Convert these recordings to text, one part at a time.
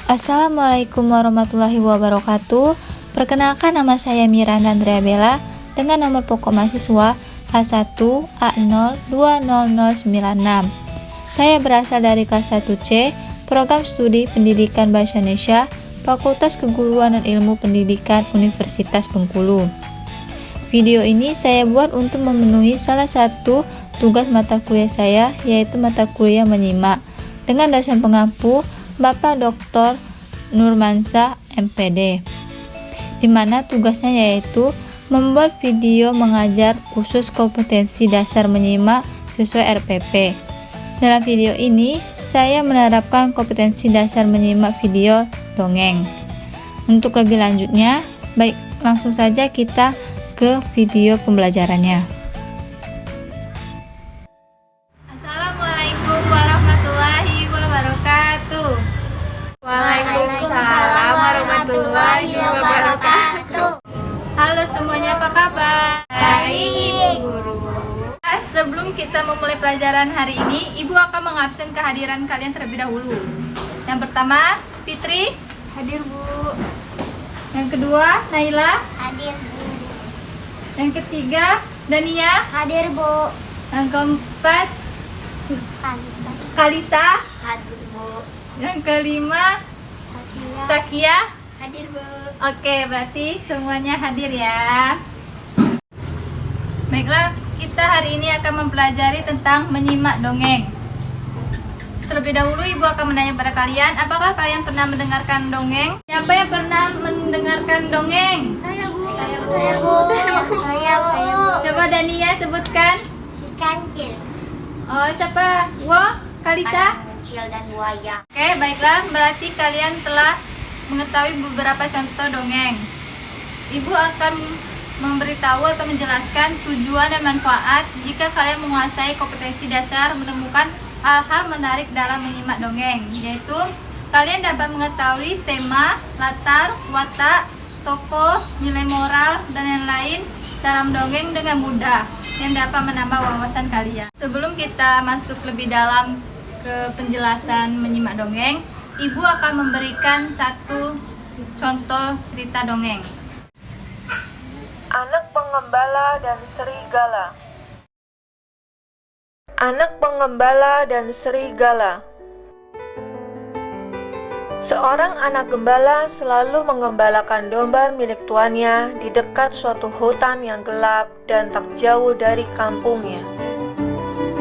Assalamualaikum warahmatullahi wabarakatuh. Perkenalkan, nama saya Miranda Andrea Bella dengan nomor pokok mahasiswa A1A020096. Saya berasal dari kelas 1C, Program Studi Pendidikan Bahasa Indonesia, Fakultas Keguruan dan Ilmu Pendidikan Universitas Bengkulu. Video ini saya buat untuk memenuhi salah satu tugas mata kuliah saya, yaitu mata kuliah menyimak, dengan dosen pengampu Bapak Dr. Nurmansyah MPD, di mana tugasnya yaitu membuat video mengajar khusus kompetensi dasar menyimak sesuai RPP. Dalam video ini, saya menerapkan kompetensi dasar menyimak video dongeng. Untuk lebih lanjutnya, baik langsung saja kita ke video pembelajarannya. Assalamualaikum warahmatullahi wabarakatuh. Waalaikumsalam warahmatullahi wabarakatuh. Halo semuanya, apa kabar? Baik, Guru. Sebelum kita memulai pelajaran hari ini, Ibu akan mengabsen kehadiran kalian terlebih dahulu. Yang pertama, Fitri. Hadir, Bu. Yang kedua, Naila. Hadir, Bu. Yang ketiga, Dania. Hadir, Bu. Yang keempat, Kalisa. Kalisa. Hadir, Bu. Yang kelima, Sakia. Sakia. Hadir, Bu. Oke, berarti semuanya hadir ya. Baiklah, kita hari ini akan mempelajari tentang menyimak dongeng. Terlebih dahulu Ibu akan menanya pada kalian, apakah kalian pernah mendengarkan dongeng? Siapa yang pernah mendengarkan dongeng? Saya, Bu. Saya, Bu. Saya, Bu. Coba Dania sebutkan. Si kancil. Oh, siapa? Wo, Kalisa. Kecil dan buaya. Oke, baiklah, berarti kalian telah mengetahui beberapa contoh dongeng. Ibu akan memberitahu atau menjelaskan tujuan dan manfaat jika kalian menguasai kompetensi dasar menemukan hal-hal menarik dalam menyimak dongeng, yaitu kalian dapat mengetahui tema, latar, watak, tokoh, nilai moral, dan lain-lain dalam dongeng dengan mudah yang dapat menambah wawasan kalian. Sebelum kita masuk lebih dalam ke penjelasan menyimak dongeng, Ibu akan memberikan satu contoh cerita dongeng. Anak Pengembala dan Serigala. Anak Pengembala dan Serigala. Seorang anak gembala selalu mengembalakan domba milik tuannya di dekat suatu hutan yang gelap dan tak jauh dari kampungnya.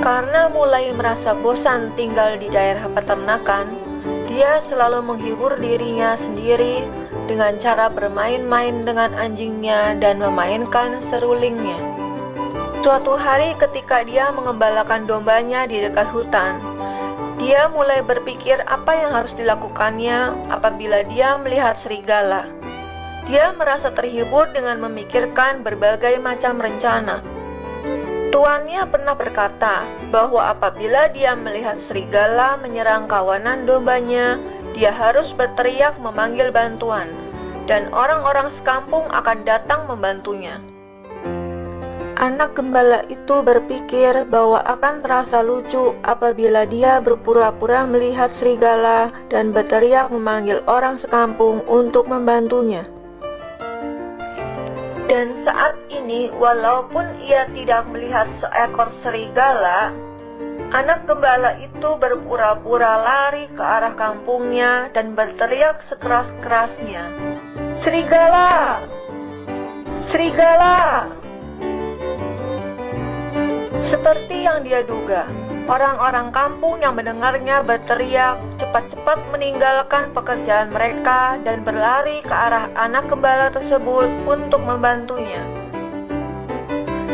Karena mulai merasa bosan tinggal di daerah peternakan, dia selalu menghibur dirinya sendiri dengan cara bermain-main dengan anjingnya dan memainkan serulingnya. Suatu hari ketika dia mengembalakan dombanya di dekat hutan, dia mulai berpikir apa yang harus dilakukannya apabila dia melihat serigala. Dia merasa terhibur dengan memikirkan berbagai macam rencana. Tuannya pernah berkata bahwa apabila dia melihat serigala menyerang kawanan dombanya, dia harus berteriak memanggil bantuan, dan orang-orang sekampung akan datang membantunya. Anak gembala itu berpikir bahwa akan terasa lucu apabila dia berpura-pura melihat serigala dan berteriak memanggil orang sekampung untuk membantunya. Dan saat ini, walaupun ia tidak melihat seekor serigala, anak gembala itu berpura-pura lari ke arah kampungnya dan berteriak sekeras-kerasnya, "Serigala! Serigala!" Seperti yang dia duga, orang-orang kampung yang mendengarnya berteriak cepat-cepat meninggalkan pekerjaan mereka dan berlari ke arah anak gembala tersebut untuk membantunya.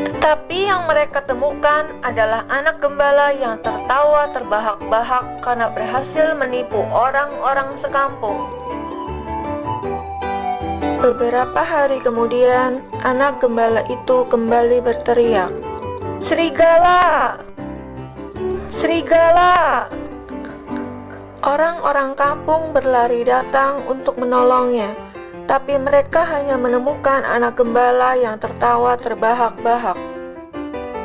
Tetapi yang mereka temukan adalah anak gembala yang tertawa terbahak-bahak karena berhasil menipu orang-orang sekampung. Beberapa hari kemudian, anak gembala itu kembali berteriak, "Serigala! Serigala!" Orang-orang kampung berlari datang untuk menolongnya, tapi mereka hanya menemukan anak gembala yang tertawa terbahak-bahak.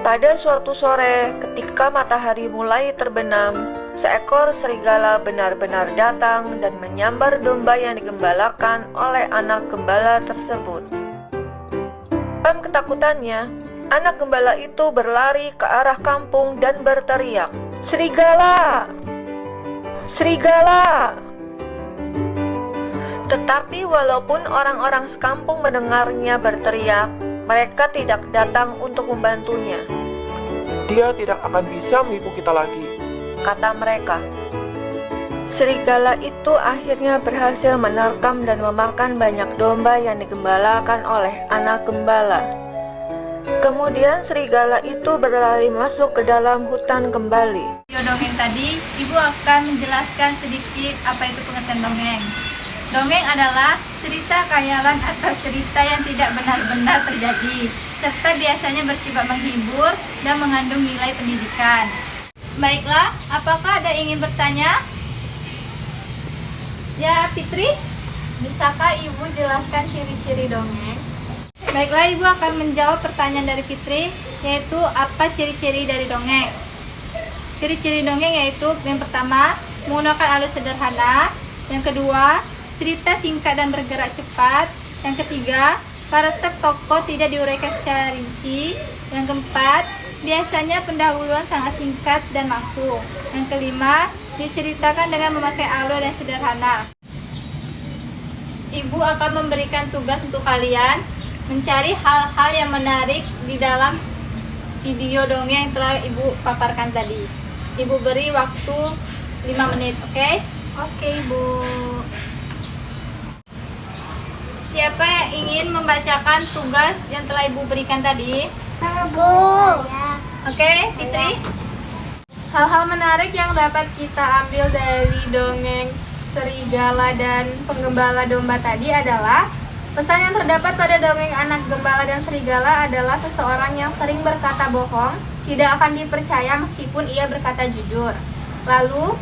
Pada suatu sore, ketika matahari mulai terbenam, seekor serigala benar-benar datang dan menyambar domba yang digembalakan oleh anak gembala tersebut. Dalam ketakutannya, anak gembala itu berlari ke arah kampung dan berteriak, "Serigala! Serigala!" Tetapi walaupun orang-orang sekampung mendengarnya berteriak, mereka tidak datang untuk membantunya. "Dia tidak akan bisa menipu kita lagi," kata mereka. Serigala itu akhirnya berhasil menerkam dan memakan banyak domba yang digembalakan oleh anak gembala. Kemudian serigala itu berlari masuk ke dalam hutan kembali. Video dongeng tadi, Ibu akan menjelaskan sedikit apa itu pengertian dongeng. Dongeng adalah cerita khayalan atau cerita yang tidak benar-benar terjadi, serta biasanya bersifat menghibur dan mengandung nilai pendidikan. Baiklah, apakah ada yang ingin bertanya? Ya, Fitri? Bisakah Ibu jelaskan ciri-ciri dongeng? Baiklah, Ibu akan menjawab pertanyaan dari Fitri, yaitu apa ciri-ciri dari dongeng. Ciri-ciri dongeng yaitu yang pertama, menggunakan alur sederhana. Yang kedua, cerita singkat dan bergerak cepat. Yang ketiga, karakter tokoh tidak diuraikan secara rinci. Yang keempat, biasanya pendahuluan sangat singkat dan langsung. Yang kelima, diceritakan dengan memakai alur yang sederhana. Ibu akan memberikan tugas untuk kalian mencari hal-hal yang menarik di dalam video dongeng yang telah Ibu paparkan tadi. Ibu beri waktu 5 menit, oke? Oke, Ibu. Siapa yang ingin membacakan tugas yang telah Ibu berikan tadi? Bu. Oke, Fitri? Hal-hal menarik yang dapat kita ambil dari dongeng serigala dan penggembala domba tadi adalah pesan yang terdapat pada dongeng anak gembala dan serigala adalah seseorang yang sering berkata bohong tidak akan dipercaya meskipun ia berkata jujur. Lalu,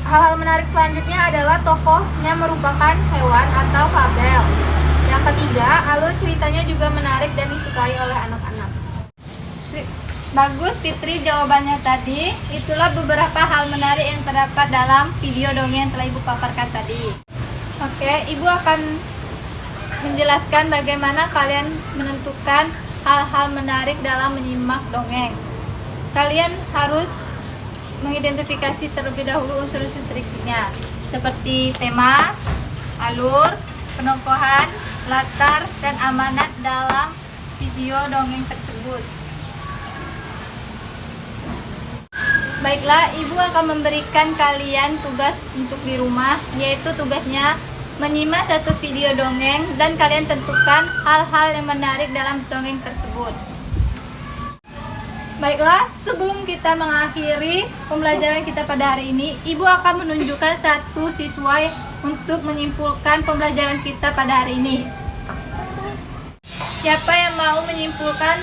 hal-hal menarik selanjutnya adalah tokohnya merupakan hewan atau fabel. Yang ketiga, alur ceritanya juga menarik dan disukai oleh anak-anak. Bagus, Fitri, jawabannya tadi. Itulah beberapa hal menarik yang terdapat dalam video dongeng yang telah Ibu paparkan tadi. Oke, Ibu akan menjelaskan bagaimana kalian menentukan hal-hal menarik dalam menyimak dongeng. Kalian harus mengidentifikasi terlebih dahulu unsur-unsur triksinya, seperti tema, alur, penokohan, latar, dan amanat dalam video dongeng tersebut. Baiklah, Ibu akan memberikan kalian tugas untuk di rumah, yaitu tugasnya menyimak satu video dongeng dan kalian tentukan hal-hal yang menarik dalam dongeng tersebut. Baiklah, sebelum kita mengakhiri pembelajaran kita pada hari ini, Ibu akan menunjukkan satu siswa untuk menyimpulkan pembelajaran kita pada hari ini. Siapa yang mau menyimpulkan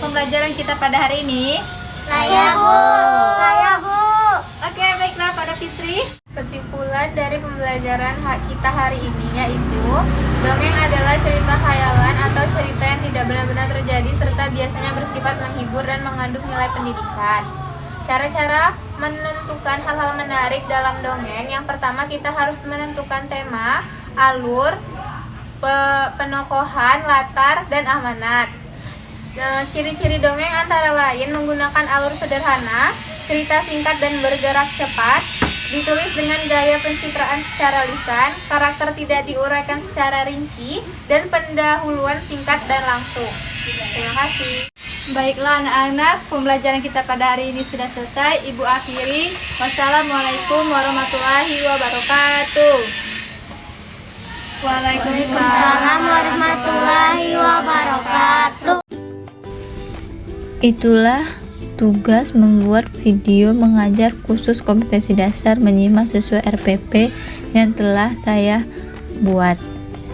pembelajaran kita pada hari ini? Saya, Bu. Saya, Bu. Oke, baiklah, pada Fitri. Kesimpulan dari pembelajaran kita hari ini yaitu dongeng adalah cerita khayalan atau cerita yang tidak benar-benar terjadi serta biasanya bersifat menghibur dan mengandung nilai pendidikan. Cara-cara menentukan hal-hal menarik dalam dongeng, yang pertama kita harus menentukan tema, alur, penokohan, latar, dan amanat. Ciri-ciri dongeng antara lain menggunakan alur sederhana, cerita singkat dan bergerak cepat, ditulis dengan gaya pencitraan secara lisan, karakter tidak diuraikan secara rinci, dan pendahuluan singkat dan langsung. Terima kasih. Baiklah anak-anak, pembelajaran kita pada hari ini sudah selesai. Ibu akhiri. Wassalamualaikum warahmatullahi wabarakatuh. Waalaikumsalam warahmatullahi wabarakatuh. Itulah tugas membuat video mengajar khusus kompetensi dasar menyimak sesuai RPP yang telah saya buat.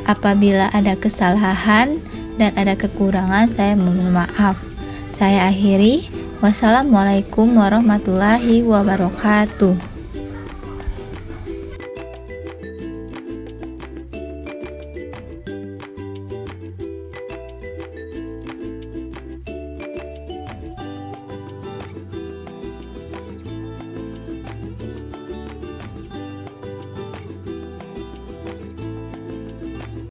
Apabila ada kesalahan dan ada kekurangan, saya mohon maaf. Saya akhiri. Wassalamualaikum warahmatullahi wabarakatuh.